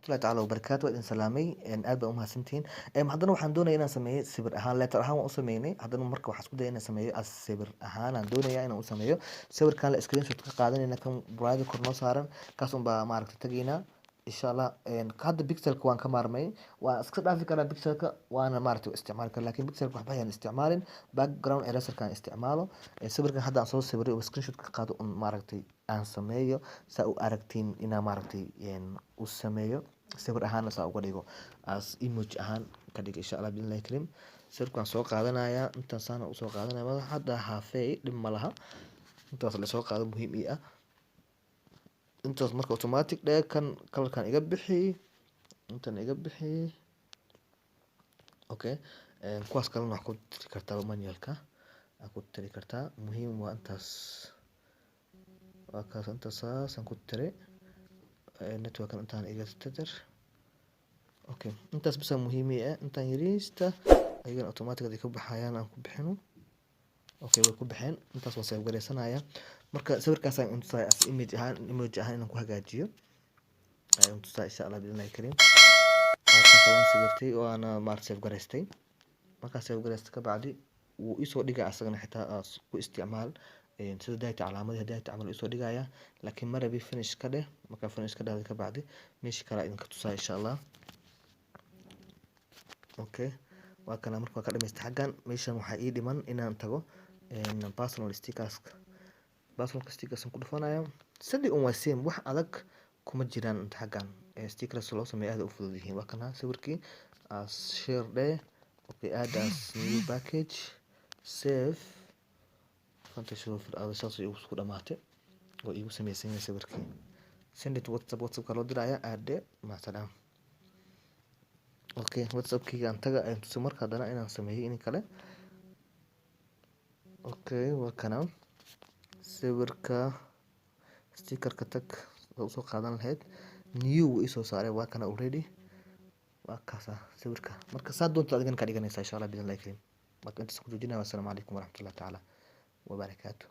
الله تعالى وبركاته وإن سلامي إن ألبا أمها سنتين حضرنا waxaan doonayaa inaan sameeyo sawir ahaan letter ahaan waan u sameeynay haddana marka waxaan isku dayay inaan sameeyo as sawir ahaan aan doonayaa inaan u sameeyo sawirkan la screenshot ka qaadanayna kan browser kor noo saaran kaas un baa maaragtay tagaynaa insha Allah hadda pixelka waan ka maarmay waan iska dhaafi karaa pixelka waana maaragtay isticmaali karaa laakiin pixelka waxba ayaan isticmaalin background eraser kan isticmaalo sawirkan hadda aan soo sawiray oo screenshot ka qaado un maaragtay aan sameeyo saa u aragtiin inaan maaragtay u sameeyo sawir ahaan saa uga dhigo as image ahaan ka dhigo insha Allah billahi karim sawirkan soo qaadanaya inta saan u soo qaadanaya hadda halfway dhib ma laha intaas la soo qaado muhiim ah intaas marka automatic kan colorkan iga bixi intan iga bixi okay kuwaas kalena wax ku tiri kartaa manualka ku tiri kartaa muhiim waa intaas waa kaas intaas aan ku tiri network intaan iga tatar okay intaas bas muhiim ah intaan yariista ayaan automatic ka baxayaan aan ku bixino okay way ku baxeen intaas waan save gareysanaya marka sawirkaas aan inta as image ahaan inaan ku hagaajiyo ayaan tusaa insha Allah billahi karim marka waan sawirtay oo ana maar save gareystay marka save gareystay ka bacdi wuu isoo dhigaa asagana xitaa ku isticmaal sida data calaamadaha data amal isoo dhigaya laakiin marabi finish ka dheh marka finish ka dhahday ka bacdi meesha kale idin ka tusaa insha Allah okay waa kana marka ka dhameystay xagan meeshan waxa ii dhiman inaan tago personal stickers ku dhufanaya sidii un waa same wax adag kuma jiraan inta xagan stickers loo sameeyo aad u fudud yihiin waa kana sawirkii as share day okay add as new package save fanta shuf aad saas igu dhamaatay oo igu sameeyay sawirkii send it to WhatsApp ka loo diraya aad ma salaam okay WhatsApp kiga aan taga ayaan tusay marka hadana inaan sameeyo in kale okay waa kana sawirka stickerka tag oo soo qaadan lahayd new isoo saaray waa kana already waa kaasa sawirka marka saa doonto adigan ka dhiganaysa insha Allah billahi karim marka inta isku joojinaa assalamu alaykum wa rahmatullahi ta'ala wa barakatuh